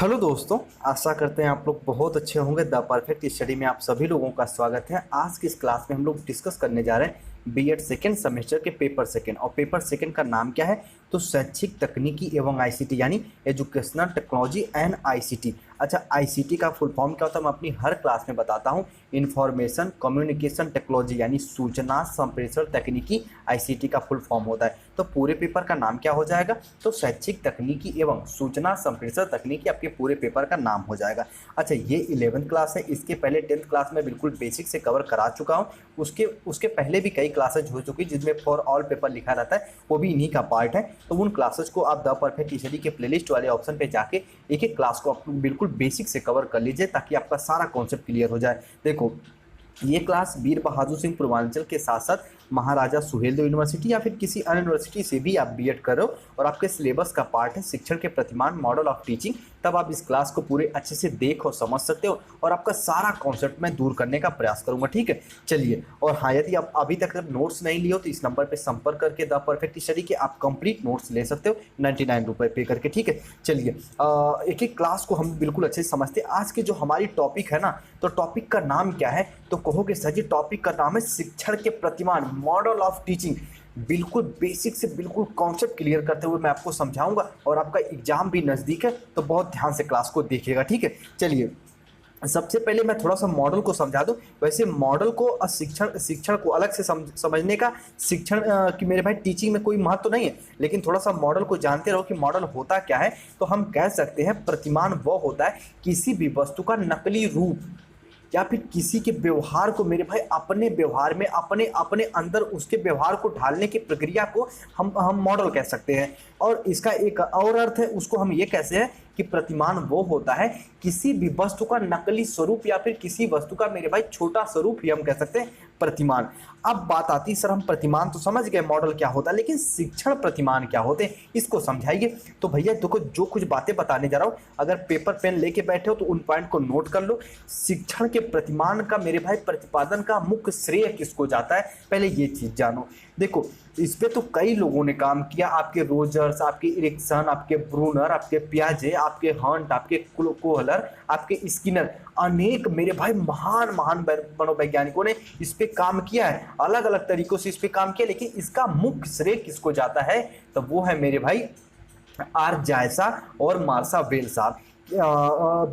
Hello दोस्तों, आशा करते हैं आप लोग बहुत अच्छे होंगे। द परफेक्ट स्टडी में आप सभी लोगों का स्वागत है। आज की इस क्लास में हम लोग डिस्कस करने जा रहे हैं बीएड सेकेंड सेमेस्टर के पेपर सेकेंड। और पेपर सेकेंड का नाम क्या है? तो शैक्षिक तकनीकी एवं आईसीटी, यानी एजुकेशनल टेक्नोलॉजी एंड आईसीटी। अच्छा, आईसीटी का फुल फॉर्म क्या होता है मैं अपनी हर क्लास में बताता हूँ। इंफॉर्मेशन कम्युनिकेशन टेक्नोलॉजी यानी सूचना संप्रेषण तकनीकी आईसीटी का फुल फॉर्म होता है। तो पूरे पेपर का नाम क्या हो जाएगा? तो शैक्षिक तकनीकी एवं सूचना संप्रेषण तकनीकी आपके पूरे पेपर का नाम हो जाएगा। अच्छा, ये 11th क्लास है। इसके पहले 10th क्लास में बिल्कुल बेसिक से कवर करा चुका हूँ। उसके पहले भी कई क्लासेज हो चुकी जिसमें फॉर ऑल पेपर लिखा रहता है, वो भी इन्हीं का पार्ट है। तो उन क्लासेज को आप द परफेक्ट स्टडी के प्लेलिस्ट वाले ऑप्शन पे जाके एक एक क्लास को आप बिल्कुल बेसिक से कवर कर लीजिए ताकि आपका सारा कॉन्सेप्ट क्लियर हो जाए। देखो, ये क्लास वीर बहादुर सिंह पूर्वांचल के साथ साथ महाराजा सुहेलदेव यूनिवर्सिटी या फिर किसी अन्य यूनिवर्सिटी से भी आप बीएड कर रहे हो और आपके सिलेबस का पार्ट है शिक्षण के प्रतिमान मॉडल ऑफ टीचिंग, तब आप इस क्लास को पूरे अच्छे से देख और समझ सकते हो और आपका सारा कॉन्सेप्ट मैं दूर करने का प्रयास करूंगा। ठीक है, चलिए। और हाँ, यदि आप अभी तक नोट्स नहीं लिए हो तो इस नंबर पर संपर्क करके द परफेक्ट स्टडी के आप कंप्लीट नोट्स ले सकते हो 99 रुपये पे करके। ठीक है, चलिए। एक एक क्लास को हम बिल्कुल अच्छे से समझते हैं। आज की जो हमारी टॉपिक है ना, तो टॉपिक का नाम क्या है? तो कहोगे सर जी टॉपिक का नाम है शिक्षण के प्रतिमान मॉडल ऑफ टीचिंग। बिल्कुल बेसिक से बिल्कुल कॉन्सेप्ट क्लियर करते हुए मैं आपको समझाऊंगा और आपका एग्जाम भी नज़दीक है तो बहुत ध्यान से क्लास को देखिएगा। ठीक है, चलिए। सबसे पहले मैं थोड़ा सा मॉडल को समझा दूं। वैसे मॉडल को शिक्षण को अलग से समझने का शिक्षण कि मेरे भाई टीचिंग में कोई महत्व तो नहीं है, लेकिन थोड़ा सा मॉडल को जानते रहो कि मॉडल होता क्या है। तो हम कह सकते हैं प्रतिमान वो होता है किसी भी वस्तु का नकली रूप या फिर किसी के व्यवहार को मेरे भाई अपने व्यवहार में अपने अपने अंदर उसके व्यवहार को ढालने की प्रक्रिया को हम मॉडल कह सकते हैं। और इसका एक और अर्थ है, उसको हम ये कहते हैं कि प्रतिमान वो होता है किसी भी वस्तु का नकली स्वरूप या फिर किसी वस्तु का मेरे भाई छोटा स्वरूप ही हम कह सकते हैं प्रतिमान। अब बात आती है सर हम प्रतिमान तो समझ गए मॉडल क्या होता है, लेकिन शिक्षण प्रतिमान क्या होते हैं इसको समझाइए। तो भैया देखो, जो कुछ बातें बताने जा रहा हूँ अगर पेपर पेन लेके बैठे हो तो उन पॉइंट को नोट कर लो। शिक्षण के प्रतिमान का मेरे भाई प्रतिपादन का मुख्य श्रेय किसको जाता है, पहले ये चीज जानो। देखो, इस पे तो कई लोगों ने काम किया। आपके रोजर्स, आपके इरिक्सन, आपके ब्रूनर, आपके पियाजे, आपके हंट, आपके कोहलर, आपके स्किनर, अनेक मेरे भाई महान महान मनोवैज्ञानिकों ने इस पे काम किया है। अलग अलग तरीकों से इस पे काम किया, लेकिन इसका मुख्य श्रेय किसको जाता है? तो वो है मेरे भाई आर जायसा और मार्सा वेल साहब।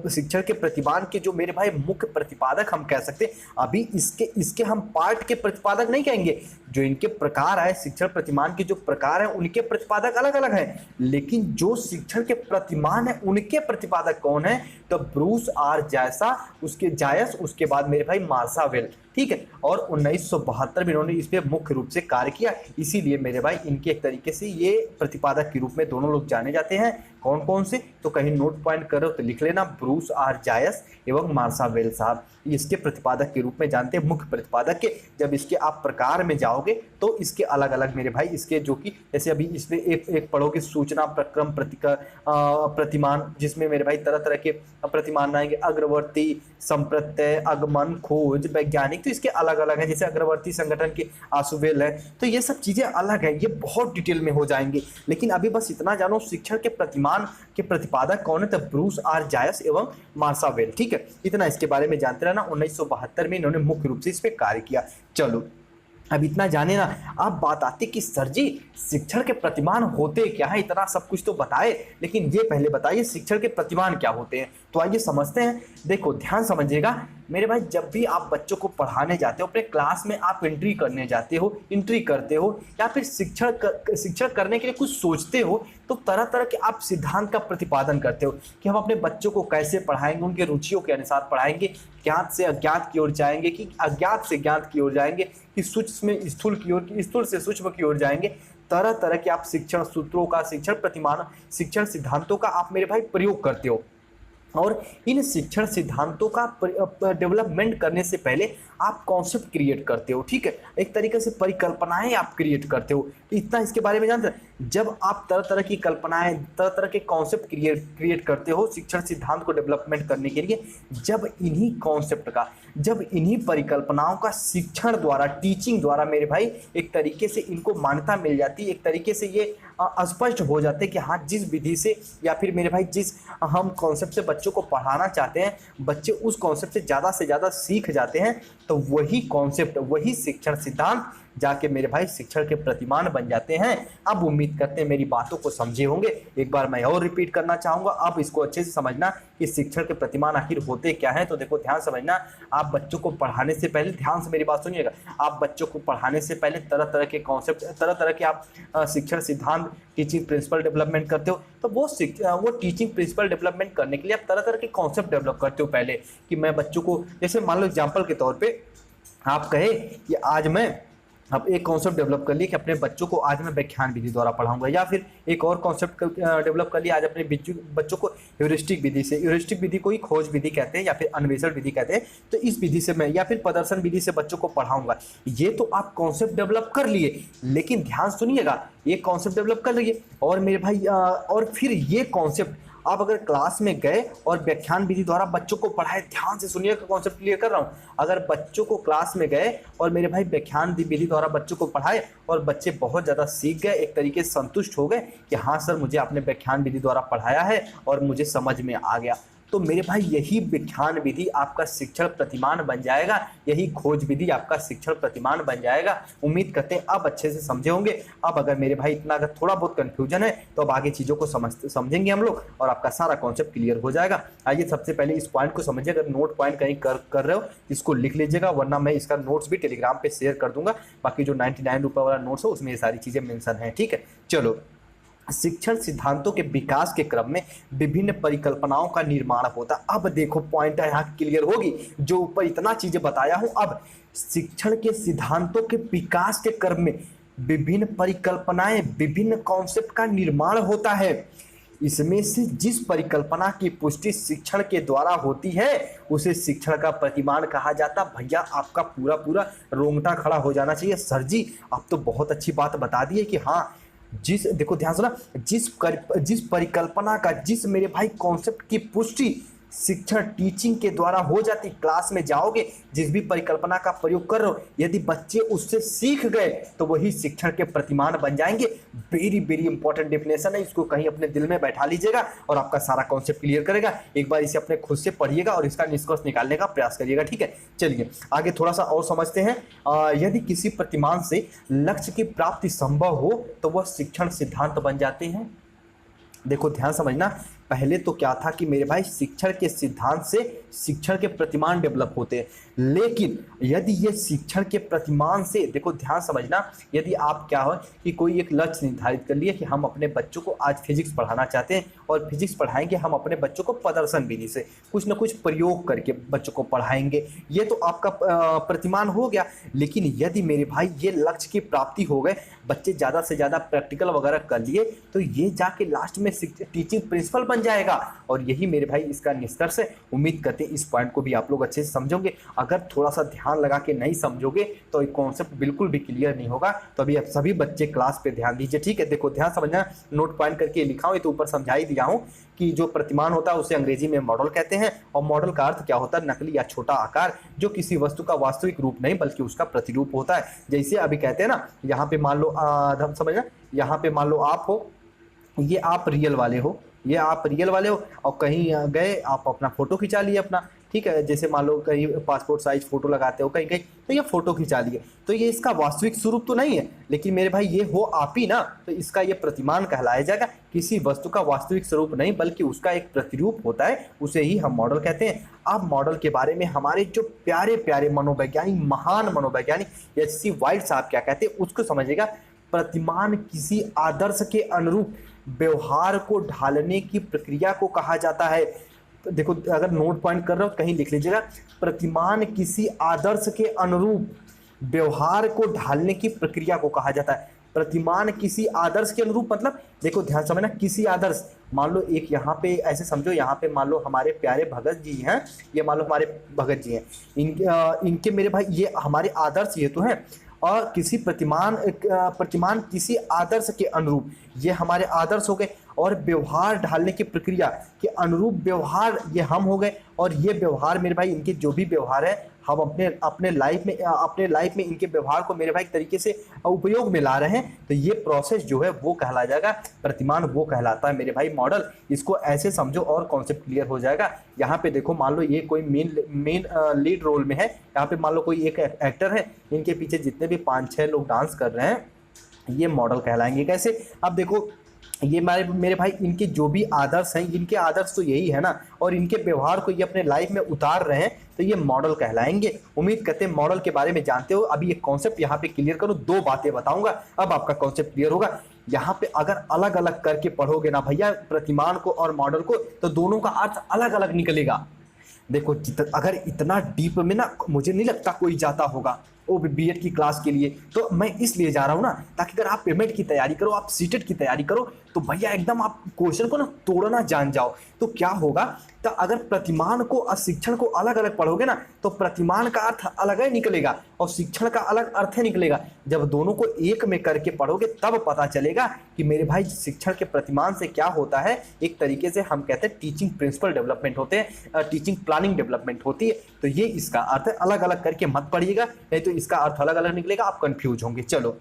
शिक्षण के प्रतिमान के जो मेरे भाई मुख्य प्रतिपादक हम कह सकते हैं। अभी इसके हम पार्ट के प्रतिपादक नहीं कहेंगे। जो इनके प्रकार है शिक्षण प्रतिमान के जो प्रकार है उनके प्रतिपादक अलग अलग हैं, लेकिन जो शिक्षण के प्रतिमान है उनके प्रतिपादक कौन है? तो ब्रूस आर जायसा, उसके जायस, उसके बाद मेरे भाई मार्सा वेल। ठीक है, और 1972 में इन्होंने इस पे मुख्य रूप से कार्य किया। इसीलिए मेरे भाई इनके एक तरीके से ये प्रतिपादक के रूप में दोनों लोग जाने जाते हैं। कौन कौन से? तो कहीं नोट पॉइंट करो तो लिख लेना, ब्रूस आर जायस एवं मार्सा वेल साहब इसके प्रतिपादक के रूप में जानते हैं, मुख्य प्रतिपादक के। जब इसके आप प्रकार में जाओगे तो इसके अलग अलग मेरे भाई इसके जो कि जैसे अभी इसमें एक पढ़ोगे सूचना प्रक्रम प्रतिमान, जिसमें मेरे भाई तरह तरह के प्रतिमान आएंगे, अग्रवर्ती, संप्रत्यय, आगमन, खोज, वैज्ञानिक, तो इसके अलग अलग है। जैसे अग्रवर्ती संगठन के आशुवेल है, तो ये सब चीजें अलग है, ये बहुत डिटेल में हो जाएंगे। लेकिन अभी बस इतना जानो शिक्षण के प्रतिमान के प्रतिपादक कौन है? तो ब्रूस आर जायस एवं मार्सा वेल। ठीक है, इतना इसके बारे में जानते रहना। 1972 में इन्होंने मुख्य रूप से इस पे कार्य किया। चलो, अब इतना जाने ना। अब बात आती कि सर जी शिक्षण के प्रतिमान होते क्या है? इतना सब कुछ तो बताए, लेकिन ये पहले बताइए शिक्षण के प्रतिमान क्या होते हैं। तो आइए समझते हैं। देखो, ध्यान समझिएगा मेरे भाई, जब भी आप बच्चों को पढ़ाने जाते हो, अपने क्लास में आप एंट्री करने जाते हो, एंट्री करते हो या फिर शिक्षण करने के लिए कुछ सोचते हो, तो तरह तरह के आप सिद्धांत का प्रतिपादन करते हो कि हम अपने बच्चों को कैसे पढ़ाएंगे, उनके रुचियों के अनुसार पढ़ाएंगे, ज्ञात से अज्ञात की ओर जाएंगे कि अज्ञात से ज्ञात की ओर जाएंगे, कि सूक्ष्म में स्थूल की ओर, स्थूल से सूक्ष्म की ओर जाएंगे। तरह तरह के आप शिक्षण सूत्रों का, शिक्षण प्रतिमान, शिक्षण सिद्धांतों का आप मेरे भाई प्रयोग करते हो। और इन शिक्षण सिद्धांतों का डेवलपमेंट करने से पहले आप कॉन्सेप्ट क्रिएट करते हो। ठीक है, एक तरीके से परिकल्पनाएं आप क्रिएट करते हो। इतना इसके बारे में जानते हैं। जब आप तरह तरह की कल्पनाएं, तरह तरह के कॉन्सेप्ट क्रिएट करते हो शिक्षण सिद्धांत को डेवलपमेंट करने के लिए, जब इन्हीं कॉन्सेप्ट का, जब इन्हीं परिकल्पनाओं का शिक्षण द्वारा, टीचिंग द्वारा मेरे भाई एक तरीके से इनको मान्यता मिल जाती है, एक तरीके से ये स्पष्ट हो जाते हैं कि हाँ जिस विधि से या फिर मेरे भाई जिस हम कॉन्सेप्ट से बच्चों को पढ़ाना चाहते हैं, बच्चे उस कॉन्सेप्ट से ज़्यादा सीख जाते हैं, तो वही कॉन्सेप्ट, वही शिक्षण सिद्धांत जाके मेरे भाई शिक्षण के प्रतिमान बन जाते हैं। अब उम्मीद करते हैं मेरी बातों को समझे होंगे। एक बार मैं और रिपीट करना चाहूँगा, अब इसको अच्छे से समझना कि शिक्षण के प्रतिमान आखिर होते क्या हैं। तो देखो ध्यान समझना, आप बच्चों को पढ़ाने से पहले, ध्यान से मेरी बात सुनिएगा, आप बच्चों को पढ़ाने से पहले तरह तरह के कॉन्सेप्ट, तरह तरह के आप शिक्षण सिद्धांत, टीचिंग प्रिंसिपल डेवलपमेंट करते हो। तो वो टीचिंग प्रिंसिपल डेवलपमेंट करने के लिए आप तरह तरह के कॉन्सेप्ट डेवलप करते हो पहले, कि मैं बच्चों को, जैसे मान लो एग्जाम्पल के तौर पर आप कहे कि आज मैं, अब एक कॉन्सेप्ट डेवलप कर लिए कि अपने बच्चों को आज मैं व्याख्यान विधि द्वारा पढ़ाऊंगा, या फिर एक और कॉन्सेप्ट डेवलप कर लिया, आज अपने बच्चों को ह्यूरिस्टिक विधि से, ह्यूरिस्टिक विधि को ही खोज विधि कहते हैं या फिर अन्वेषण विधि कहते हैं, तो इस विधि से मैं, या फिर प्रदर्शन विधि से बच्चों को पढ़ाऊंगा। ये तो आप कॉन्सेप्ट डेवलप कर लिए, लेकिन ध्यान सुनिएगा, ये कॉन्सेप्ट डेवलप कर लिए और मेरे भाई और फिर ये कॉन्सेप्ट आप अगर क्लास में गए और व्याख्यान विधि द्वारा बच्चों को पढ़ाए, ध्यान से सुनिए, कॉन्सेप्ट क्लियर कर रहा हूँ, अगर बच्चों को क्लास में गए और मेरे भाई व्याख्यान विधि द्वारा बच्चों को पढ़ाए और बच्चे बहुत ज़्यादा सीख गए, एक तरीके से संतुष्ट हो गए कि हाँ सर मुझे आपने व्याख्यान विधि द्वारा पढ़ाया है और मुझे समझ में आ गया, तो मेरे भाई यही व्याख्यान विधि आपका शिक्षण प्रतिमान बन जाएगा, यही खोज विधि आपका शिक्षण प्रतिमान बन जाएगा। उम्मीद करते हैं अब अच्छे से समझे होंगे। अब अगर मेरे भाई इतना अगर थोड़ा बहुत कंफ्यूजन है तो अब आगे चीज़ों को समझेंगे हम लोग और आपका सारा कॉन्सेप्ट क्लियर हो जाएगा। आइए सबसे पहले इस पॉइंट को समझिए। अगर नोट पॉइंट कहीं कर रहे हो इसको लिख लीजिएगा, वरना मैं इसका नोट्स भी टेलीग्राम पर शेयर कर दूंगा। बाकी जो 99 रुपये वाला नोट्स हो उसमें ये सारी चीज़ें मेंशन है, ठीक है। चलो, शिक्षण सिद्धांतों के विकास के क्रम में विभिन्न परिकल्पनाओं का निर्माण होता। अब देखो पॉइंट यहाँ क्लियर होगी, जो ऊपर इतना चीजें बताया हूं, अब शिक्षण के सिद्धांतों के विकास के क्रम में विभिन्न परिकल्पनाएं, विभिन्न कॉन्सेप्ट का निर्माण होता है। इसमें से जिस परिकल्पना की पुष्टि शिक्षण के द्वारा होती है उसे शिक्षण का प्रतिमान कहा जाता। भैया आपका पूरा रोंगटा खड़ा हो जाना चाहिए, सर जी आप तो बहुत अच्छी बात बता दी है कि हाँ देखो ध्यान सुना, जिस परिकल्पना का, जिस मेरे भाई कॉन्सेप्ट की पुष्टि शिक्षण टीचिंग के द्वारा हो जाती, क्लास में जाओगे जिस भी परिकल्पना का प्रयोग कर रहे हो, यदि बच्चे उससे सीख गए तो वही शिक्षण के प्रतिमान बन जाएंगे। वेरी इंपॉर्टेंट डेफिनेशन है, इसको कहीं अपने दिल में बैठा लीजिएगा और आपका सारा कॉन्सेप्ट क्लियर करेगा। एक बार इसे अपने खुद से पढ़िएगा और इसका निष्कर्ष निकालने का प्रयास करिएगा, ठीक है। चलिए आगे थोड़ा सा और समझते हैं। यदि किसी प्रतिमान से लक्ष्य की प्राप्ति संभव हो तो वह शिक्षण सिद्धांत बन जाते हैं। देखो ध्यान समझना, पहले तो क्या था कि मेरे भाई शिक्षण के सिद्धांत से शिक्षण के प्रतिमान डेवलप होते हैं, लेकिन यदि ये शिक्षण के प्रतिमान से, देखो ध्यान समझना, यदि आप क्या हो कि कोई एक लक्ष्य निर्धारित कर लिए कि हम अपने बच्चों को आज फिजिक्स पढ़ाना चाहते हैं और फिजिक्स पढ़ाएंगे हम अपने बच्चों को प्रदर्शन विधि से, कुछ ना कुछ प्रयोग करके बच्चों को पढ़ाएंगे, ये तो आपका प्रतिमान हो गया। लेकिन यदि मेरे भाई ये लक्ष्य की प्राप्ति हो गए, बच्चे ज़्यादा से ज़्यादा प्रैक्टिकल वगैरह कर लिए, तो ये जाके लास्ट में टीचिंग प्रिंसिपल बन जाएगा और यही मेरे भाई इसका निष्कर्ष है। उम्मीद करते हैं इस पॉइंट को भी आप लोग अच्छे से समझोगे। अगर थोड़ा सा ध्यान लगा के नहीं समझोगे तो ये कॉन्सेप्ट बिल्कुल भी क्लियर नहीं होगा। तो अभी आप सभी बच्चे क्लास पे ध्यान दीजिए, ठीक है। देखो ध्यान समझना, नोट पॉइंट करके लिखा हूं, ये तो ऊपर समझा ही दिया हूं कि जो प्रतिमान होता है उसे अंग्रेजी में मॉडल कहते हैं और मॉडल का अर्थ क्या होता है, नकली या छोटा आकार जो किसी वस्तु का वास्तविक रूप नहीं बल्कि उसका प्रतिरूप होता है। जैसे अभी कहते हैं ना, यहाँ पे मान लो समझना, यहाँ पे मान लो आप हो, ये आप रियल वाले हो, ये आप रियल वाले हो और कहीं गए आप अपना फोटो खिंचा लिए अपना, ठीक है। जैसे मान लो कहीं पासपोर्ट साइज फोटो लगाते हो कहीं कहीं, तो ये फोटो खिंचा लिए, तो ये इसका वास्तविक स्वरूप तो नहीं है, लेकिन मेरे भाई ये हो आप ही ना, तो इसका ये प्रतिमान कहलाया जाएगा। किसी वस्तु का वास्तविक स्वरूप नहीं बल्कि उसका एक प्रतिरूप होता है, उसे ही हम मॉडल कहते हैं। अब मॉडल के बारे में हमारे जो प्यारे प्यारे मनोवैज्ञानिक, महान मनोवैज्ञानिक एच.सी. वाइल्ड साहब क्या कहते हैं उसको समझिएगा। प्रतिमान किसी आदर्श के अनुरूप व्यवहार को ढालने की प्रक्रिया को कहा जाता है। देखो अगर नोट पॉइंट कर रहे हो तो कहीं लिख लीजिएगा, प्रतिमान किसी आदर्श के अनुरूप व्यवहार को ढालने की प्रक्रिया को कहा जाता है। प्रतिमान किसी आदर्श के अनुरूप मतलब देखो ध्यान समझना, किसी आदर्श, मान लो एक यहाँ पे ऐसे समझो, यहाँ पे मान लो हमारे प्यारे भगत जी हैं, ये मान लो हमारे भगत जी हैं, इनके मेरे भाई ये हमारे आदर्श ये तो हैं। और किसी प्रतिमान किसी आदर्श के अनुरूप, ये हमारे आदर्श हो गए। और व्यवहार ढालने की प्रक्रिया के अनुरूप व्यवहार, ये हम हो गए। और ये व्यवहार मेरे भाई, इनके जो भी व्यवहार है हम अपने अपने लाइफ में इनके व्यवहार को मेरे भाई एक तरीके से उपयोग में ला रहे हैं, तो ये प्रोसेस जो है वो कहला जाएगा प्रतिमान, वो कहलाता है मेरे भाई मॉडल। इसको ऐसे समझो और कॉन्सेप्ट क्लियर हो जाएगा। यहाँ पे देखो, मान लो ये कोई मेन लीड रोल में है, यहाँ पे मान लो कोई एक एक्टर है, इनके पीछे जितने भी 5-6 लोग डांस कर रहे हैं, ये मॉडल कहलाएंगे। कैसे? अब देखो, ये मेरे भाई इनके जो भी आदर्श हैं, इनके आदर्श तो यही है ना, और इनके व्यवहार को ये अपने लाइफ में उतार रहे हैं, तो ये मॉडल कहलाएंगे। उम्मीद करते हैं मॉडल के बारे में जानते हो। अभी एक कॉन्सेप्ट यहाँ पे क्लियर करूँ, 2 बातें बताऊंगा, अब आपका कॉन्सेप्ट क्लियर होगा। यहाँ पे अगर अलग अलग करके पढ़ोगे ना भैया प्रतिमान को और मॉडल को, तो दोनों का अर्थ अलग अलग निकलेगा। देखो, अगर इतना डीप में ना, मुझे नहीं लगता कोई जाता होगा वो बीएड की क्लास के लिए, तो मैं इसलिए जा रहा हूँ ना, ताकि अगर आप पेमेंट की तैयारी करो, आप सीटेट की तैयारी करो, तो भैया एकदम आप क्वेश्चन को ना तोड़ना जान जाओ। तो क्या होगा, तो अगर प्रतिमान को और शिक्षण को अलग अलग पढ़ोगे ना, तो प्रतिमान का अर्थ अलग ही निकलेगा और शिक्षण का अलग अर्थ ही निकलेगा। जब दोनों को एक में करके पढ़ोगे तब पता चलेगा कि मेरे भाई शिक्षण के प्रतिमान से क्या होता है। एक तरीके से हम कहते हैं टीचिंग प्रिंसिपल डेवलपमेंट होते हैं, टीचिंग प्लानिंग डेवलपमेंट होती है। तो ये इसका अर्थ है, अलग अलग करके मत पढ़िएगा, नहीं तो इसका अर्थ अलग अलग निकलेगा, आप कंफ्यूज होंगे। चलो,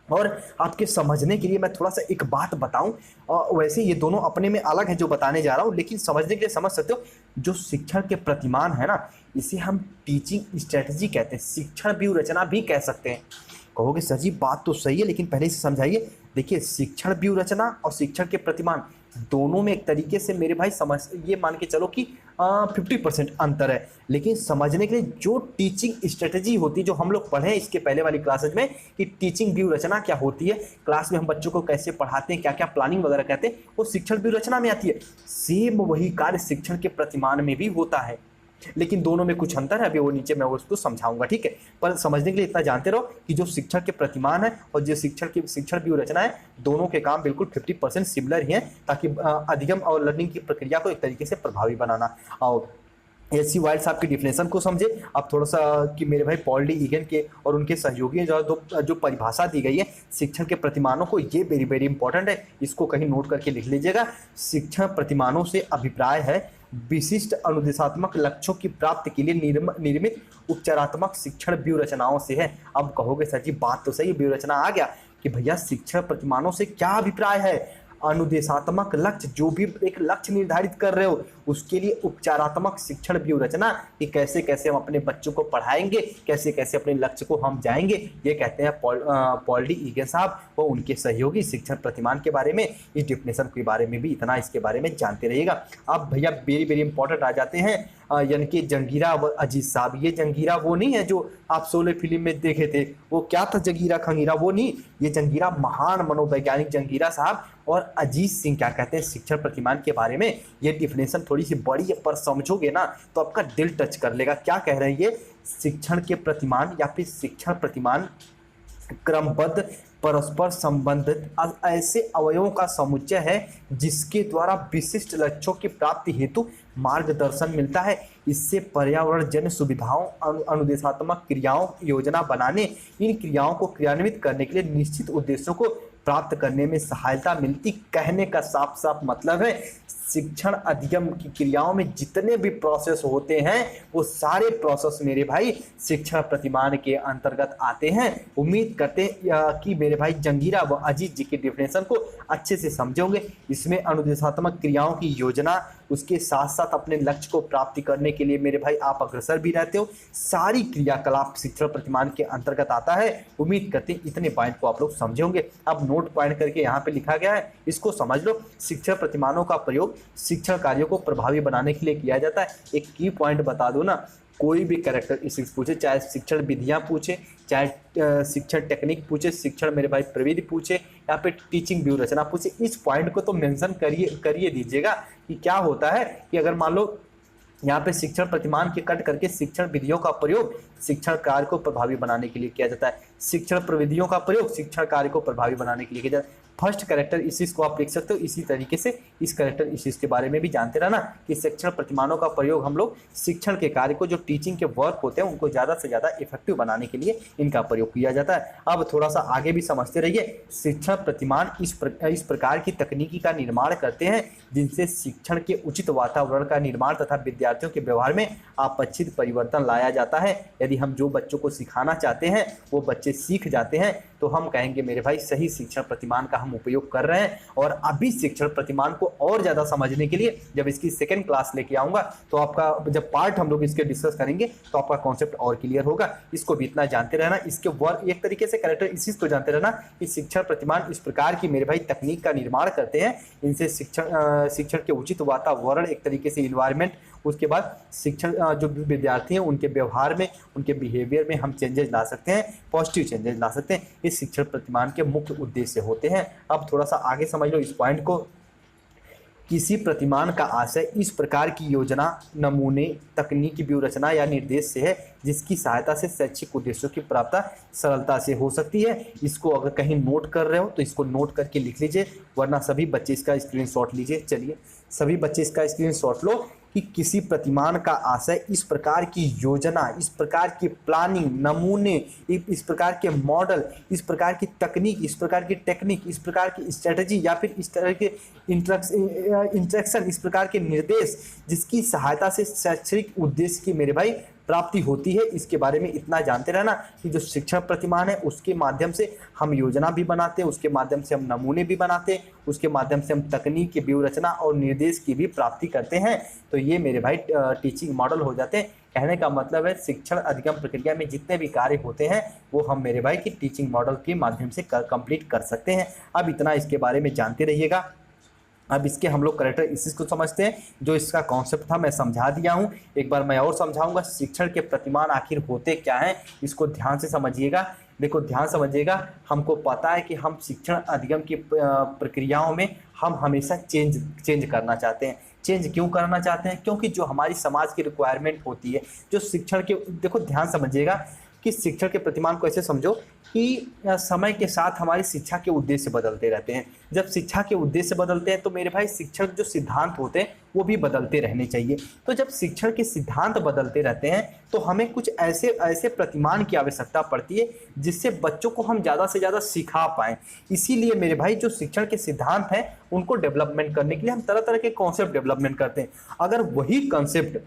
और आपके समझने के लिए मैं थोड़ा सा एक बात बताऊं, और वैसे ये दोनों अपने में अलग है जो बताने जा रहा हूं, लेकिन समझने के लिए समझ सकते हो। जो शिक्षण के प्रतिमान है ना, इसे हम टीचिंग स्ट्रेटजी कहते हैं, शिक्षण व्यूह रचना भी कह सकते हैं। कहोगे सर जी बात तो सही है, लेकिन पहले इसे समझाइए। देखिए, शिक्षण व्यूह रचना और शिक्षण के प्रतिमान दोनों में एक तरीके से मेरे भाई समझ, ये मान के चलो कि 50% अंतर है। लेकिन समझने के लिए जो टीचिंग स्ट्रेटजी होती है, जो हम लोग पढ़े इसके पहले वाली क्लासेज में कि टीचिंग व्यू रचना क्या होती है, क्लास में हम बच्चों को कैसे पढ़ाते हैं, क्या क्या प्लानिंग वगैरह कहते हैं, वो शिक्षण व्यू रचना में आती है। सेम वही कार्य शिक्षण के प्रतिमान में भी होता है, लेकिन दोनों में कुछ अंतर है, अभी वो नीचे मैं उसको समझाऊंगा, ठीक है। पर समझने के लिए इतना जानते रहो कि जो शिक्षण के प्रतिमान है और जो शिक्षण व्यू रचना है, दोनों के काम बिल्कुल 50% सिमिलर ही हैं, ताकि अधिगम और लर्निंग की प्रक्रिया को एक तरीके से प्रभावी बनाना। और एच.सी. वाइल्ड साहब की डिफिनेशन को समझे अब थोड़ा सा, कि मेरे भाई पॉल डी ईगन के और उनके सहयोगी जो परिभाषा दी गई है शिक्षण के प्रतिमानों को, ये वेरी वेरी इंपॉर्टेंट है, इसको कहीं नोट करके लिख लीजिएगा। शिक्षण प्रतिमानों से अभिप्राय है विशिष्ट अनुदेशात्मक लक्ष्यों की प्राप्ति के लिए निर्मित उपचारात्मक शिक्षण व्यूह रचनाओं से है। अब कहोगे सर जी बात तो सही, व्यूह रचना आ गया कि भैया शिक्षण प्रतिमानों से क्या अभिप्राय है, अनुदेशात्मक लक्ष्य, जो भी एक लक्ष्य निर्धारित कर रहे हो उसके लिए उपचारात्मक शिक्षण व्यूह रचना, कि कैसे कैसे हम अपने बच्चों को पढ़ाएंगे, कैसे कैसे अपने लक्ष्य को हम जाएंगे, ये कहते हैं पॉल डी ईगन साहब और उनके सहयोगी। शिक्षण प्रतिमान के बारे में, इस डिफिनेशन के बारे में भी इतना इसके बारे में जानते रहिएगा। अब भैया वेरी वेरी इंपॉर्टेंट आ जाते हैं, यानी कि जंगीरा व अजीज साहब। ये जंगीरा वो नहीं है जो आप शोले फिल्म में देखे थे, वो क्या था जंगीरा खंगीरा, वो नहीं, ये जंगीरा महान मनोवैज्ञानिक जंगीरा साहब और अजीत सिंह क्या कहते हैं शिक्षण प्रतिमान के बारे में। ये डिफिनेशन थोड़ी सी बड़ी है, पर समझोगे ना तो आपका दिल टच कर लेगा। क्या कह रहे हैं ये, शिक्षण के प्रतिमान या फिर शिक्षण प्रतिमान क्रमबद्ध परस्पर संबंधित ऐसे अवयवों का समुच्चय है जिसके द्वारा विशिष्ट लक्ष्यों की प्राप्ति हेतु मार्गदर्शन मिलता है। इससे पर्यावरण जन्य सुविधाओं, अनुदेशात्मक क्रियाओं योजना बनाने, इन क्रियाओं को क्रियान्वित करने के लिए निश्चित उद्देश्यों को प्राप्त करने में सहायता मिलती। कहने का साफ साफ मतलब है शिक्षण अधिगम की क्रियाओं में जितने भी प्रोसेस होते हैं वो सारे प्रोसेस मेरे भाई शिक्षण प्रतिमान के अंतर्गत आते हैं। उम्मीद करते हैं कि मेरे भाई जंगीरा व अजीत जी के डिफिनेशन को अच्छे से समझोगे। इसमें अनुदेशात्मक क्रियाओं की योजना, उसके साथ साथ अपने लक्ष्य को प्राप्ति करने के लिए मेरे भाई आप अग्रसर भी रहते हो, सारी क्रियाकलाप शिक्षण प्रतिमान के अंतर्गत आता है। उम्मीद करते हैं इतने पॉइंट को आप लोग समझे होंगे। अब नोट पॉइंट करके यहाँ पे लिखा गया है, इसको समझ लो। शिक्षण प्रतिमानों का प्रयोग शिक्षण कार्यों को प्रभावी बनाने के लिए किया जाता है। एक की पॉइंट बता दो ना, कोई भी कैरेक्टरिस्टिक्स पूछे, चाहे शिक्षण विधियां पूछे, चाहे शिक्षण टेक्निक पूछे, शिक्षण मेरे भाई प्रविधि पूछे, या फिर टीचिंग व्यू रचना पूछे, इस पॉइंट को तो मेंशन करिए दीजिएगा कि क्या होता है कि अगर मान लो यहाँ पे शिक्षण प्रतिमान के कट करके शिक्षण विधियों का प्रयोग शिक्षण कार्य को प्रभावी बनाने के लिए किया जाता है, शिक्षण प्रविधियों का प्रयोग शिक्षण कार्य को प्रभावी बनाने के लिए किया जाता है। फर्स्ट कैरेक्टर इसीज को आप लिख सकते हो। इसी तरीके से इस कैरेक्टर इसीज के बारे में भी जानते रहना कि शिक्षण प्रतिमानों का प्रयोग हम लोग शिक्षण के कार्य को, जो टीचिंग के वर्क होते हैं उनको ज़्यादा से ज़्यादा इफेक्टिव बनाने के लिए इनका प्रयोग किया जाता है। अब थोड़ा सा आगे भी समझते रहिए। शिक्षण प्रतिमान इस प्रकार की तकनीकी का निर्माण करते हैं जिनसे शिक्षण के उचित वातावरण का निर्माण तथा विद्यार्थियों के व्यवहार में अपेक्षित परिवर्तन लाया जाता है। यदि हम जो बच्चों को सिखाना चाहते हैं वो बच्चे सीख जाते हैं तो हम कहेंगे मेरे भाई सही शिक्षण प्रतिमान का हम उपयोग कर रहे हैं। और अभी शिक्षण प्रतिमान को और ज़्यादा समझने के लिए जब इसकी सेकंड क्लास लेके आऊँगा तो आपका जब पार्ट हम लोग इसके डिस्कस करेंगे तो आपका कॉन्सेप्ट और क्लियर होगा। इसको भी इतना जानते रहना। इसके वर्क एक तरीके से कैरेक्टर इसी को जानते रहना कि शिक्षण प्रतिमान इस प्रकार की मेरे भाई तकनीक का निर्माण करते हैं इनसे शिक्षण के उचित वातावरण, एक तरीके से इन्वायरमेंट, उसके बाद शिक्षण जो विद्यार्थी हैं उनके व्यवहार में, उनके बिहेवियर में हम चेंजेस ला सकते हैं, पॉजिटिव चेंजेस ला सकते हैं। इस शिक्षण प्रतिमान के मुख्य उद्देश्य होते हैं। अब थोड़ा सा आगे समझ लो इस पॉइंट को। किसी प्रतिमान का आशय इस प्रकार की योजना, नमूने, तकनीकी व्यूहरचना या निर्देश से है जिसकी सहायता से शैक्षिक उद्देश्यों की प्राप्ति सरलता से हो सकती है। इसको अगर कहीं नोट कर रहे हो तो इसको नोट करके लिख लीजिए, वरना सभी बच्चे इसका स्क्रीनशॉट लीजिए। चलिए सभी बच्चे इसका स्क्रीनशॉट लो कि किसी प्रतिमान का आशय इस प्रकार की योजना, इस प्रकार की प्लानिंग, नमूने, इस प्रकार के मॉडल, इस प्रकार की तकनीक, इस प्रकार की टेक्निक, इस प्रकार की स्ट्रेटजी या फिर इस तरह के इंस्ट्रक्शन, इस प्रकार के निर्देश जिसकी सहायता से शैक्षणिक उद्देश्य की मेरे भाई प्राप्ति होती है। इसके बारे में इतना जानते रहना कि जो शिक्षण प्रतिमान है उसके माध्यम से हम योजना भी बनाते हैं, उसके माध्यम से हम नमूने भी बनाते हैं, उसके माध्यम से हम तकनीक की व्यूहरचना और निर्देश की भी प्राप्ति करते हैं। तो ये मेरे भाई टीचिंग मॉडल हो जाते हैं। कहने का मतलब है शिक्षण अधिगम प्रक्रिया में जितने भी कार्य होते हैं वो हम मेरे भाई की टीचिंग मॉडल के माध्यम से कंप्लीट कर सकते हैं। अब इतना इसके बारे में जानते रहिएगा। अब इसके हम लोग कैरेक्टर इसी को समझते हैं। जो इसका कॉन्सेप्ट था मैं समझा दिया हूँ, एक बार मैं और समझाऊंगा। शिक्षण के प्रतिमान आखिर होते क्या हैं, इसको ध्यान से समझिएगा। देखो ध्यान समझिएगा, हमको पता है कि हम शिक्षण अधिगम की प्रक्रियाओं में हम हमेशा चेंज करना चाहते हैं। चेंज क्यों करना चाहते हैं? क्योंकि जो हमारी समाज की रिक्वायरमेंट होती है, जो शिक्षण के, देखो ध्यान समझिएगा कि शिक्षण के प्रतिमान को ऐसे समझो कि समय के साथ हमारी शिक्षा के उद्देश्य बदलते रहते हैं। जब शिक्षा के उद्देश्य बदलते हैं तो मेरे भाई शिक्षण जो सिद्धांत होते हैं वो भी बदलते रहने चाहिए। तो जब शिक्षण के सिद्धांत बदलते रहते हैं तो हमें कुछ ऐसे प्रतिमान की आवश्यकता पड़ती है जिससे बच्चों को हम ज़्यादा से ज़्यादा सिखा पाएँ। इसीलिए मेरे भाई जो शिक्षण के सिद्धांत हैं उनको डेवलपमेंट करने के लिए हम तरह तरह के कॉन्सेप्ट डेवलपमेंट करते हैं। अगर वही कॉन्सेप्ट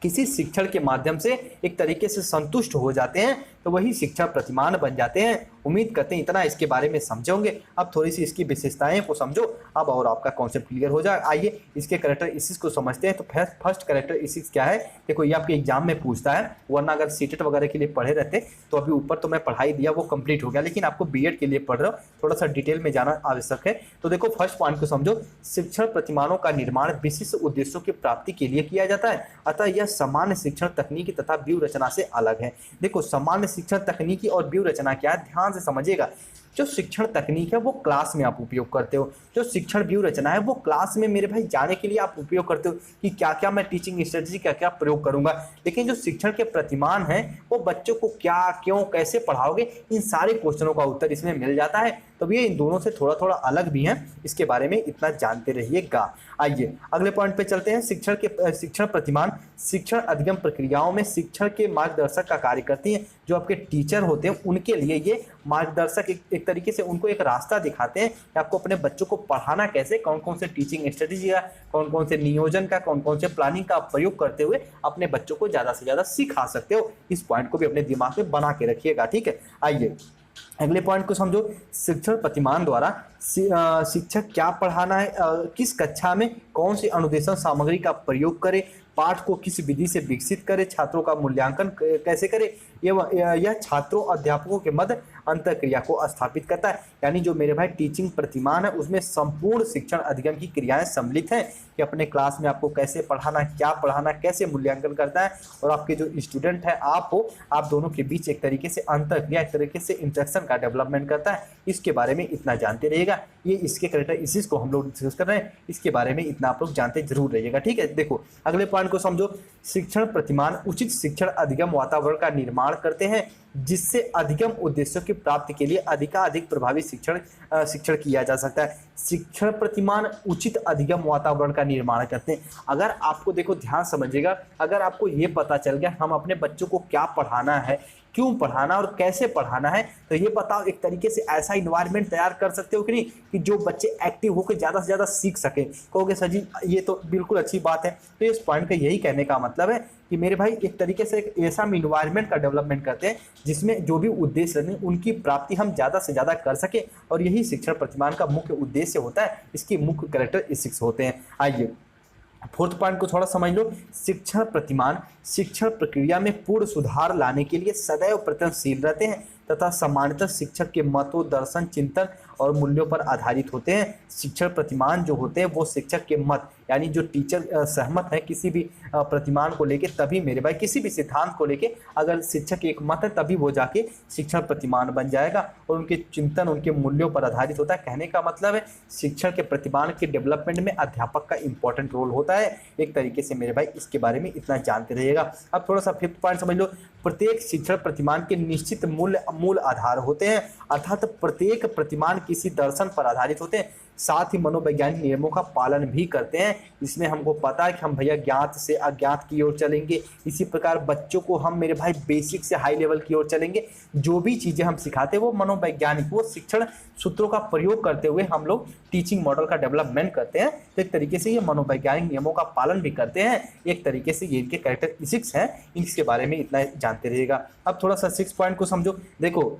किसी शिक्षण के माध्यम से एक तरीके से संतुष्ट हो जाते हैं तो वही शिक्षण प्रतिमान बन जाते हैं। उम्मीद करते हैं इतना इसके बारे में समझे होंगे। अब थोड़ी सी इसकी विशेषताएं को समझो अब और आपका कॉन्सेप्ट क्लियर हो जाए। आइए इसके कैरेक्टर इसिस को समझते हैं। तो फर्स्ट कैरेक्टर इसिस क्या है? देखो ये आपके एग्जाम में पूछता है, वरना अगर सीटेट वगैरह के लिए पढ़े रहते तो अभी ऊपर तो मैं पढ़ाई दिया वो कंप्लीट हो गया, लेकिन आपको बीएड के लिए पढ़ रहे हो, थोड़ा सा डिटेल में जाना आवश्यक है। तो देखो फर्स्ट पॉइंट को समझो। शिक्षण प्रतिमानों का निर्माण विशिष्ट उद्देश्यों की प्राप्ति के लिए किया जाता है, अतः यह सामान्य शिक्षण तकनीकी तथा व्यूह रचना से अलग है। देखो सामान्य शिक्षण तकनीकी और व्यूह रचना क्या है, ध्यान से समझिएगा। जो शिक्षण तकनीक है वो क्लास में आप उपयोग करते हो, जो शिक्षण व्यूह रचना है वो क्लास में मेरे भाई जाने के लिए आप उपयोग करते हो कि क्या क्या मैं टीचिंग स्ट्रेटजी क्या क्या प्रयोग करूंगा। लेकिन जो शिक्षण के प्रतिमान है वो बच्चों को क्या, क्यों, कैसे पढ़ाओगे, इन सारे क्वेश्चनों का उत्तर इसमें मिल जाता है। तो ये इन दोनों से थोड़ा थोड़ा अलग भी हैं, इसके बारे में इतना जानते रहिएगा। आइए अगले पॉइंट पे चलते हैं। शिक्षण प्रतिमान शिक्षण अधिगम प्रक्रियाओं में शिक्षण के मार्गदर्शक का कार्य करती हैं। जो आपके टीचर होते हैं उनके लिए ये मार्गदर्शक एक तरीके से उनको एक रास्ता दिखाते हैं कि आपको अपने बच्चों को पढ़ाना कैसे, कौन कौन से टीचिंग स्ट्रेटेजी का, कौन कौन से नियोजन का, कौन कौन से प्लानिंग का प्रयोग करते हुए अपने बच्चों को ज़्यादा से ज़्यादा सिखा सकते हो। इस पॉइंट को भी अपने दिमाग में बना के रखिएगा, ठीक है। आइए अगले पॉइंट को समझो। शिक्षण प्रतिमान द्वारा शिक्षक क्या पढ़ाना है, किस कक्षा में कौन सी अनुदेशन सामग्री का प्रयोग करे, पाठ को किस विधि से विकसित करे, छात्रों का मूल्यांकन कैसे करे, यह छात्रों अध्यापकों के मध्य अंतःक्रिया को स्थापित करता है। यानी जो मेरे भाई टीचिंग प्रतिमान है उसमें संपूर्ण शिक्षण अधिगम की क्रियाएं सम्मिलित हैं कि अपने क्लास में आपको कैसे पढ़ाना, क्या पढ़ाना, कैसे मूल्यांकन करता है, और आपके जो स्टूडेंट है आप हो, आप दोनों के बीच एक तरीके से अंतःक्रिया, एक तरीके से इंटरेक्शन का डेवलपमेंट करता है। इसके बारे में इतना जानते रहिएगा। गया। ये इसके कैरेक्टरिस्टिक्स को हम लोग डिस्कस कर रहे हैं, इसके बारे में इतना आप लोग जानते जरूर रहिएगा। ठीक है, देखो अगले पॉइंट को समझो। शिक्षण प्रतिमान उचित शिक्षण अधिगम वातावरण का निर्माण करते हैं जिससे अधिगम उद्देश्यों की प्राप्ति के लिए अधिकाधिक प्रभावी शिक्षण किया जा सकता है। शिक्षण प्रतिमान उचित अधिगम वातावरण का निर्माण करते हैं। अगर आपको देखो ध्यान समझिएगा, अगर आपको ये पता चल गया हम अपने बच्चों को क्या पढ़ाना है, क्यों पढ़ाना और कैसे पढ़ाना है, तो ये बताओ एक तरीके से ऐसा इन्वायरमेंट तैयार कर सकते हो कि नहीं कि जो बच्चे एक्टिव होकर ज़्यादा से ज़्यादा सीख सकें। कहोगे सर जी ये तो बिल्कुल अच्छी बात है। तो इस पॉइंट का यही कहने का मतलब है कि मेरे भाई एक तरीके से एक ऐसा हम इन्वायरमेंट का डेवलपमेंट करते हैं जिसमें जो भी उद्देश्य हैं उनकी प्राप्ति हम ज़्यादा से ज़्यादा कर सकें, और यही शिक्षण प्रतिमान का मुख्य उद्देश्य होता है, इसकी मुख्य कैरेक्टरिस्टिक्स होते हैं। आइए फोर्थ पॉइंट को थोड़ा समझ लो। शिक्षण प्रतिमान शिक्षण प्रक्रिया में पूर्ण सुधार लाने के लिए सदैव प्रयत्नशील रहते हैं तथा सामान्यतः शिक्षक के मतों, दर्शन, चिंतन और मूल्यों पर आधारित होते हैं। शिक्षण प्रतिमान जो होते हैं वो शिक्षक के मत, यानी जो टीचर सहमत है किसी भी प्रतिमान को लेके, तभी मेरे भाई किसी भी सिद्धांत को लेके अगर शिक्षक एक मत है तभी वो जाके शिक्षण प्रतिमान बन जाएगा, और उनके चिंतन उनके मूल्यों पर आधारित होता है। कहने का मतलब है शिक्षण के प्रतिमान के डेवलपमेंट में अध्यापक का इंपॉर्टेंट रोल होता है। एक तरीके से मेरे भाई इसके बारे में इतना जानते रहिएगा। अब थोड़ा सा फिफ्थ पॉइंट समझ लो। प्रत्येक शिक्षण प्रतिमान के निश्चित मूल आधार होते हैं, अर्थात प्रत्येक प्रतिमान किसी दर्शन पर आधारित होते हैं, साथ ही मनोवैज्ञानिक नियमों का पालन भी करते हैं। इसमें हमको पता है कि हम भैया ज्ञात से अज्ञात की ओर चलेंगे, इसी प्रकार बच्चों को हम मेरे भाई बेसिक से हाई लेवल की ओर चलेंगे। जो भी चीज़ें हम सिखाते हैं वो मनोवैज्ञानिक, वो शिक्षण सूत्रों का प्रयोग करते हुए हम लोग टीचिंग मॉडल का डेवलपमेंट करते हैं। तो एक तरीके से ये मनोवैज्ञानिक नियमों का पालन भी करते हैं। एक तरीके से ये इनके कैरेक्टरिस्टिक्स हैं, इसके बारे में इतना जानते रहिएगा। अब थोड़ा सा 6 पॉइंट को समझो। देखो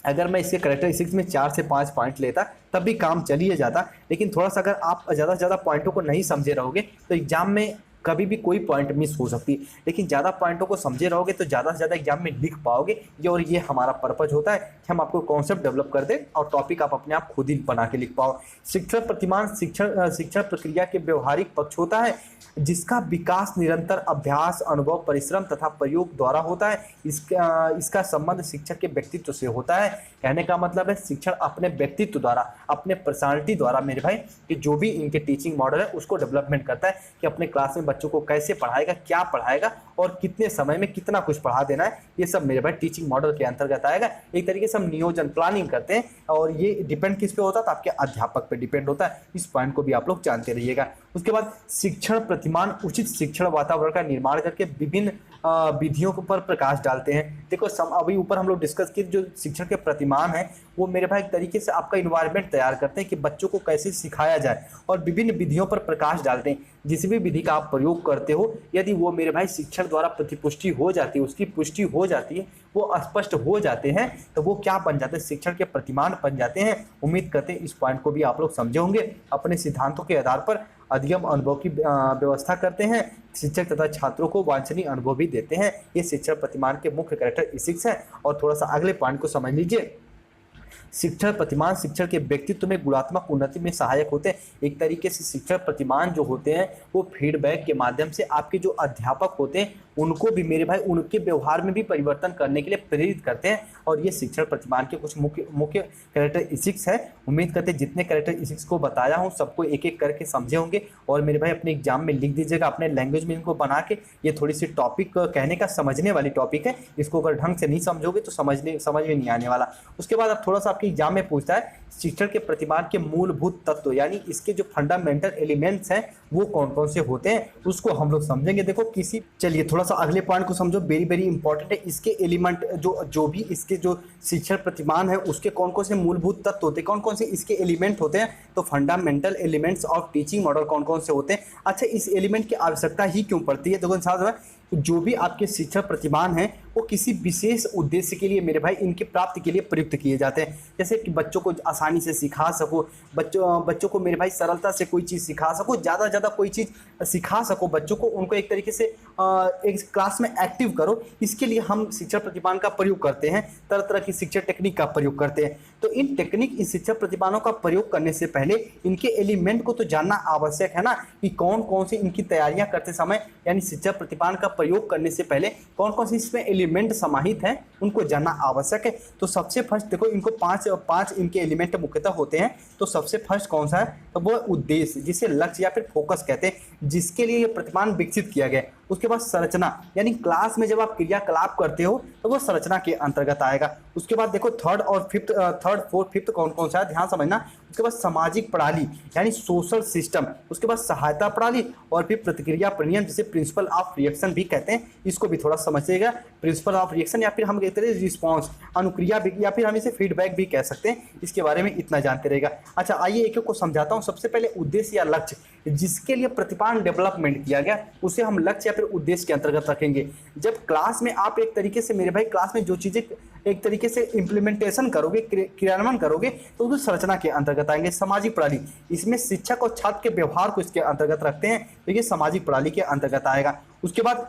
अगर मैं इसके कैरेक्टरिस्टिक्स में 4 से 5 पॉइंट लेता तब भी काम चलिए जाता, लेकिन थोड़ा सा अगर आप ज़्यादा से ज़्यादा पॉइंटों को नहीं समझे रहोगे तो एग्जाम में कभी भी कोई पॉइंट मिस हो सकती है, लेकिन ज़्यादा पॉइंटों को समझे रहोगे तो ज़्यादा से ज़्यादा एग्जाम में लिख पाओगे। और ये हमारा पर्पज होता है कि हम आपको कॉन्सेप्ट डेवलप कर दें और टॉपिक आप अपने आप खुद ही बना के लिख पाओ। शिक्षण प्रतिमान शिक्षण प्रक्रिया के व्यवहारिक पक्ष होता है जिसका विकास निरंतर अभ्यास, अनुभव, परिश्रम तथा प्रयोग द्वारा होता है। इसका संबंध शिक्षक के व्यक्तित्व से होता है। कहने का मतलब है शिक्षण अपने व्यक्तित्व द्वारा, अपने पर्सनालिटी द्वारा मेरे भाई कि जो भी इनके टीचिंग मॉडल है उसको डेवलपमेंट करता है कि अपने क्लास में बच्चों को कैसे पढ़ाएगा, क्या पढ़ाएगा और कितने समय में कितना कुछ पढ़ा देना है, ये सब मेरे भाई टीचिंग मॉडल के अंतर्गत आएगा। एक तरीके से हम नियोजन प्लानिंग करते हैं और ये डिपेंड किस पे होता है, तो आपके अध्यापक पे डिपेंड होता है। इस पॉइंट को भी आप लोग जानते रहिएगा। उसके बाद शिक्षण प्रतिमान उचित शिक्षण वातावरण का निर्माण करके विभिन्न विधियों पर प्रकाश डालते हैं। देखो अभी ऊपर हम लोग डिस्कस किए जो शिक्षण के प्रतिमान है वो मेरे भाई एक तरीके से आपका इन्वायरमेंट तैयार करते हैं कि बच्चों को कैसे सिखाया जाए, और विभिन्न विधियों पर प्रकाश डालते हैं। जिस भी विधि का आप प्रयोग करते हो यदि वो मेरे भाई शिक्षण द्वारा प्रतिपुष्टि हो जाती है, उसकी पुष्टि हो जाती है, वो स्पष्ट हो जाते हैं, तो वो क्या बन जाते हैं, शिक्षण के प्रतिमान बन जाते हैं। उम्मीद करते हैं इस पॉइंट को भी आप लोग समझे होंगे। अपने सिद्धांतों के आधार पर अधिगम अनुभव की व्यवस्था करते हैं, शिक्षक तथा छात्रों को वांछनीय अनुभव भी देते हैं। ये शिक्षण प्रतिमान के मुख्य कैरेक्टरिस्टिक्स हैं। और थोड़ा सा अगले पॉइंट को समझ लीजिए। शिक्षण प्रतिमान शिक्षण के व्यक्तित्व में गुणात्मक उन्नति में सहायक होते हैं। एक तरीके से शिक्षण प्रतिमान जो होते हैं वो फीडबैक के माध्यम से आपके जो अध्यापक होते हैं उनको भी मेरे भाई उनके व्यवहार में भी परिवर्तन करने के लिए प्रेरित करते हैं। और ये शिक्षण प्रतिमान के कुछ मुख्य कैरेक्टरिस्टिक्स है। उम्मीद करते हैं जितने कैरेक्टरिस्टिक्स को बताया हूँ सबको एक एक करके समझे होंगे, और मेरे भाई अपने एग्जाम में लिख दीजिएगा अपने लैंग्वेज में इनको बना के। ये थोड़ी सी टॉपिक कहने का समझने वाली टॉपिक है, इसको अगर ढंग से नहीं समझोगे तो समझ में नहीं आने वाला। उसके बाद अब थोड़ा सा आपके एग्जाम में पूछता है शिक्षण के प्रतिमान के मूलभूत तत्व, यानी इसके जो फंडामेंटल एलिमेंट्स हैं वो कौन कौन से होते हैं उसको हम लोग समझेंगे। देखो चलिए थोड़ा सा अगले पॉइंट को समझो, वेरी वेरी इंपॉर्टेंट है। इसके एलिमेंट जो भी इसके जो शिक्षण प्रतिमान है उसके कौन कौन से मूलभूत तत्व होते हैं, कौन कौन से इसके एलिमेंट होते हैं, तो fundamental elements of teaching model कौन कौन से होते हैं। अच्छा, इस एलिमेंट की आवश्यकता ही क्यों पड़ती है, देखो साथ जो भी आपके शिक्षण प्रतिमान हैं वो किसी विशेष उद्देश्य के लिए मेरे भाई इनकी प्राप्ति के लिए प्रयुक्त किए जाते हैं। जैसे कि बच्चों को आसानी से सिखा सको, बच्चों को मेरे भाई सरलता से कोई चीज़ सिखा सको, ज़्यादा से ज़्यादा कोई चीज़ सिखा सको बच्चों को, उनको एक तरीके से एक क्लास में एक्टिव करो। इसके लिए हम शिक्षण प्रतिमान का प्रयोग करते हैं, तरह तरह की शिक्षण टेक्निक का प्रयोग करते हैं। तो इन शिक्षण प्रतिमानों का प्रयोग करने से पहले इनके एलिमेंट को तो जानना आवश्यक है ना, कि कौन कौन सी इनकी तैयारियां करते समय यानी शिक्षण प्रतिमान का प्रयोग करने से पहले कौन कौन से इसमें एलिमेंट समाहित हैं उनको जानना आवश्यक है। तो सबसे फर्स्ट देखो, इनको पांच इनके एलिमेंट मुख्यतः होते हैं। तो सबसे फर्स्ट कौन सा है, तो वो उद्देश्य, जिसे लक्ष्य या फिर फोकस कहते हैं, जिसके लिए ये प्रतिमान विकसित किया गया है। उसके बाद संरचना, यानी क्लास में जब आप क्रियाकलाप करते हो तो वो संरचना के अंतर्गत आएगा। उसके बाद देखो थर्ड फोर्थ फिफ्थ कौन कौन सा है, ध्यान समझना। उसके बाद सामाजिक प्रणाली यानी सोशल सिस्टम, उसके बाद सहायता प्रणाली, और फिर प्रतिक्रिया प्रनियम जिसे प्रिंसिपल ऑफ रिएक्शन भी कहते हैं, इसको भी थोड़ा समझिएगा। प्रिंसिपल ऑफ रिएक्शन या फिर हम कहते हैं रिस्पॉन्स, अनुक्रिया भी, या फिर हम इसे फीडबैक भी कह सकते हैं। इसके बारे में इतना जानते रहेगा। अच्छा आइए एक एक को समझाता हूँ। सबसे पहले उद्देश्य या लक्ष्य, जिसके लिए प्रतिमान डेवलपमेंट किया गया उसे हम लक्ष्य या फिर उद्देश्य के अंतर्गत रखेंगे। जब क्लास में आप एक तरीके से मेरे भाई क्लास में जो चीजें एक तरीके से इंप्लीमेंटेशन करोगे, क्रियान्वयन करोगे, तो उस संरचना के अंतर्गत आएंगे। सामाजिक प्रणाली, इसमें शिक्षक और छात्र के व्यवहार को इसके अंतर्गत रखते हैं, तो ये सामाजिक प्रणाली के अंतर्गत आएगा। उसके बाद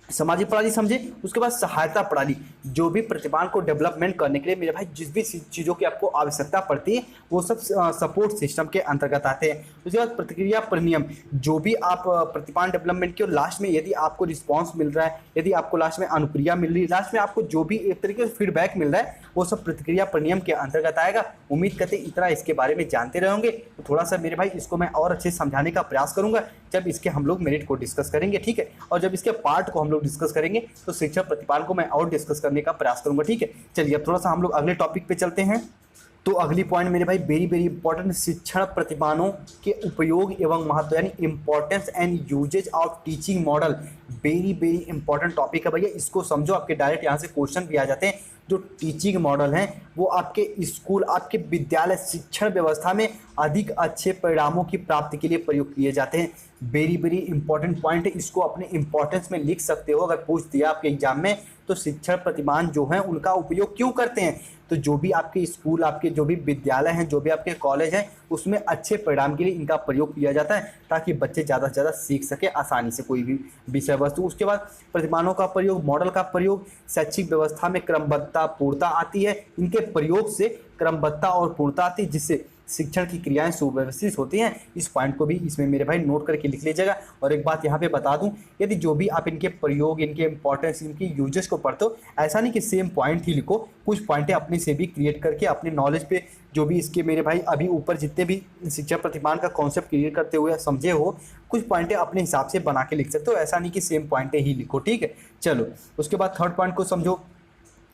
सामाजिक प्रणाली समझे। उसके बाद सहायता प्रणाली, जो भी प्रतिमान को डेवलपमेंट करने के लिए मेरे भाई जिस भी चीज़ों की आपको आवश्यकता पड़ती है वो सब सपोर्ट सिस्टम के अंतर्गत आते हैं। उसके बाद प्रतिक्रिया प्रनियम, जो भी आप प्रतिमान डेवलपमेंट के लास्ट में यदि आपको रिस्पॉन्स मिल रहा है, यदि आपको लास्ट में अनुक्रिया मिल रही है, लास्ट में आपको जो भी एक तरीके से फीडबैक मिल रहा है, वो सब प्रतिक्रिया प्रनियम के अंतर्गत आएगा। उम्मीद करते इतना इसके बारे में जानते रहेंगे। तो थोड़ा सा मेरे भाई इसको मैं और अच्छे से समझाने का प्रयास करूंगा जब इसके हम लोग मेरिट को डिस्कस करेंगे, ठीक है। और जब इसके पार्ट को हम लोग डिस्कस करेंगे तो शिक्षक प्रतिपाल को मैं और डिस्कस करने का प्रयास करूंगा, ठीक है। चलिए अब थोड़ा सा हम लोग अगले टॉपिक पे चलते हैं। तो अगली पॉइंट मेरे भाई वेरी वेरी इंपॉर्टेंट, शिक्षण प्रतिमानों के उपयोग एवं महत्व, यानी importance and usages of teaching model. Very very important topic है भैया, इसको समझो। आपके डायरेक्ट यहाँ से क्वेश्चन भी आ जाते हैं। जो टीचिंग मॉडल हैं वो आपके स्कूल, आपके विद्यालय शिक्षण व्यवस्था में अधिक अच्छे परिणामों की प्राप्ति के लिए प्रयोग किए जाते हैं। वेरी वेरी इंपॉर्टेंट पॉइंट है, इसको अपने इंपॉर्टेंस में लिख सकते हो। अगर पूछ दिया आपके एग्जाम में तो शिक्षण प्रतिमान जो है उनका उपयोग क्यों करते हैं, तो जो भी आपके स्कूल, आपके जो भी विद्यालय हैं, जो भी आपके कॉलेज हैं, उसमें अच्छे परिणाम के लिए इनका प्रयोग किया जाता है, ताकि बच्चे ज़्यादा से ज़्यादा सीख सके आसानी से कोई भी विषय वस्तु। उसके बाद प्रतिमानों का प्रयोग, मॉडल का प्रयोग शैक्षिक व्यवस्था में क्रमबद्धता पूर्णता आती है। इनके प्रयोग से क्रमबद्धता और पूर्णता आती है, जिससे शिक्षण की क्रियाएं सुव्यवस्थित होती हैं। इस पॉइंट को भी इसमें मेरे भाई नोट करके लिख लीजिएगा। और एक बात यहाँ पे बता दूं, यदि जो भी आप इनके प्रयोग, इनके इंपॉर्टेंस, इनकी यूजेस को पढ़ते हो, ऐसा नहीं कि सेम पॉइंट ही लिखो, कुछ पॉइंटें अपने से भी क्रिएट करके अपने नॉलेज पे जो भी इसके मेरे भाई अभी ऊपर जितने भी शिक्षा प्रतिमान का कॉन्सेप्ट क्लियर करते हुए समझे हो, कुछ पॉइंटें अपने हिसाब से बना के लिख सकते हो। ऐसा नहीं कि सेम पॉइंटें ही लिखो, ठीक है। चलो उसके बाद थर्ड पॉइंट को समझो।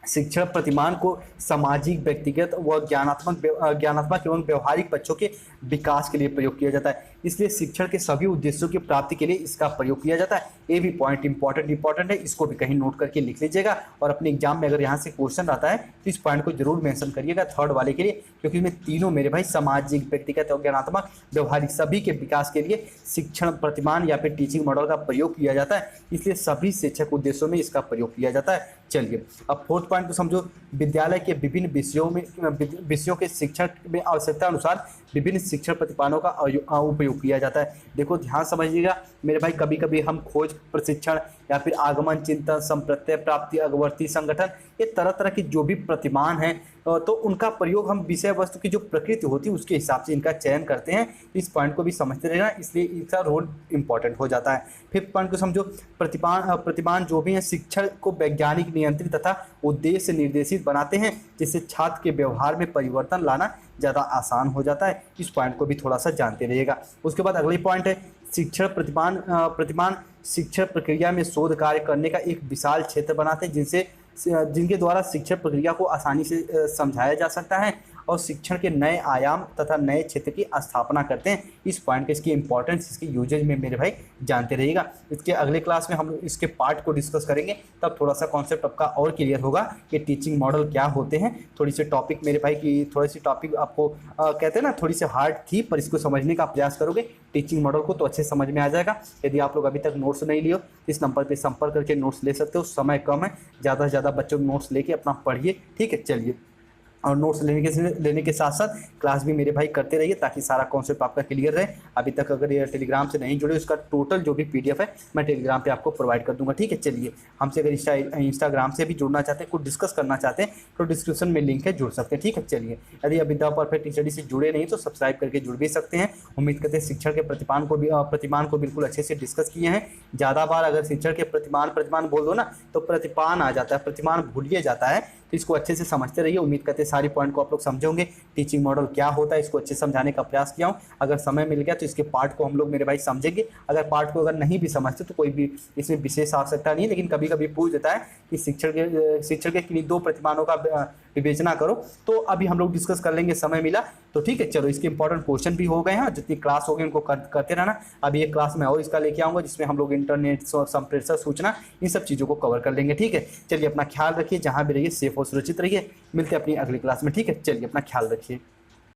शिक्षण प्रतिमान को सामाजिक, व्यक्तिगत व ज्ञानात्मक एवं व्यवहारिक बच्चों के विकास के लिए प्रयोग किया जाता है। इसलिए शिक्षण के सभी उद्देश्यों की प्राप्ति के लिए इसका प्रयोग किया जाता है। ये भी पॉइंट इंपॉर्टेंट है, इसको भी कहीं नोट करके लिख लीजिएगा। और अपने एग्जाम में अगर यहाँ से क्वेश्चन आता है तो इस पॉइंट को जरूर मेंशन करिएगा थर्ड वाले के लिए, क्योंकि इसमें तीनों मेरे भाई सामाजिक, व्यक्तिगत और ज्ञानात्मक व्यवहारिक सभी के विकास के लिए शिक्षण प्रतिमान या फिर टीचिंग मॉडल का प्रयोग किया जाता है। इसलिए सभी शिक्षक उद्देश्यों में इसका प्रयोग किया जाता है। चलिए अब फोर्थ पॉइंट को समझो। विद्यालय के विभिन्न विषयों के शिक्षण में आवश्यकता अनुसार विभिन्न शिक्षण प्रतिपादनों का उपयोग किया जाता है। देखो ध्यान समझिएगा मेरे भाई, कभी कभी हम खोज प्रशिक्षण या फिर आगमन, चिंतन, संप्रत्यय प्राप्ति, अगवर्ती संगठन, ये तरह तरह की जो भी प्रतिमान हैं तो उनका प्रयोग हम विषय वस्तु की जो प्रकृति होती है उसके हिसाब से इनका चयन करते हैं। इस पॉइंट को भी समझते रहना, इसलिए इसका रोल इंपॉर्टेंट हो जाता है। फिफ्थ पॉइंट को समझो। प्रतिमान जो भी हैं शिक्षण को वैज्ञानिक, नियंत्रित तथा उद्देश्य निर्देशित बनाते हैं, जिससे छात्र के व्यवहार में परिवर्तन लाना ज़्यादा आसान हो जाता है। इस पॉइंट को भी थोड़ा सा जानते रहिएगा। उसके बाद अगली पॉइंट है शिक्षण प्रतिमान शिक्षण प्रक्रिया में शोध कार्य करने का एक विशाल क्षेत्र बनाते हैं, जिनके द्वारा शिक्षण प्रक्रिया को आसानी से समझाया जा सकता है और शिक्षण के नए आयाम तथा नए क्षेत्र की स्थापना करते हैं। इस पॉइंट के इसकी इंपॉर्टेंस, इसकी यूजेज में मेरे भाई जानते रहिएगा। इसके अगले क्लास में हम इसके पार्ट को डिस्कस करेंगे, तब थोड़ा सा कॉन्सेप्ट आपका और क्लियर होगा कि टीचिंग मॉडल क्या होते हैं। थोड़ी सी टॉपिक मेरे भाई की थोड़ी सी टॉपिक आपको कहते हैं ना थोड़ी सी हार्ड थी, पर इसको समझने का प्रयास करोगे टीचिंग मॉडल को तो अच्छे समझ में आ जाएगा। यदि आप लोग अभी तक नोट्स नहीं लिए हो, इस नंबर पर संपर्क करके नोट्स ले सकते हो। समय कम है, ज़्यादा से ज़्यादा बच्चों नोट्स लेके अपना पढ़िए, ठीक है। चलिए और नोट्स लेने के साथ साथ क्लास भी मेरे भाई करते रहिए ताकि सारा कॉन्सेप्ट आपका क्लियर रहे। अभी तक अगर ये टेलीग्राम से नहीं जुड़े, उसका टोटल जो भी पीडीएफ है मैं टेलीग्राम पे आपको प्रोवाइड कर दूंगा, ठीक है। चलिए, हमसे अगर इंस्टाग्राम से भी जुड़ना चाहते हैं, कुछ डिस्कस करना चाहते हैं तो डिस्क्रिप्शन में लिंक है, जुड़ सकते हैं, ठीक है। चलिए, यदि अभी द परफेक्ट स्टडी से जुड़े नहीं तो सब्सक्राइब करके जुड़ भी सकते हैं। उम्मीद करते हैं शिक्षण के प्रतिमान को बिल्कुल अच्छे से डिस्कस किए हैं। ज़्यादा बार अगर शिक्षण के प्रतिमान बोल दो ना तो प्रतिपान आ जाता है, प्रतिमान भूलिए जाता है, तो इसको अच्छे से समझते रहिए। उम्मीद करते हैं सारी पॉइंट को आप लोग समझे होंगे। टीचिंग मॉडल क्या होता है इसको अच्छे से समझाने का प्रयास किया हूँ। अगर समय मिल गया तो इसके पार्ट को हम लोग मेरे भाई समझेंगे। अगर पार्ट को अगर नहीं भी समझते तो कोई भी इसमें विशेष आवश्यकता नहीं है, लेकिन कभी कभी पूछ देता है कि शिक्षण के किन्हीं दो प्रतिमानों का विवेचना करो, तो अभी हम लोग डिस्कस कर लेंगे, समय मिला तो, ठीक है। चलो, इसके इंपॉर्टेंट क्वेश्चन भी हो गए हैं, जितनी क्लास हो गई उनको करते रहना। अभी एक क्लास में और इसका लेके आऊँगा जिसमें हम लोग इंटरनेट, संप्रेषण, सूचना, इन सब चीज़ों को कवर कर लेंगे, ठीक है। चलिए, अपना ख्याल रखिए, जहाँ भी रहिए सेफ और सुरक्षित रहिए। मिलते हैं अपनी अगली क्लास में, ठीक है। चलिए, अपना ख्याल रखिए।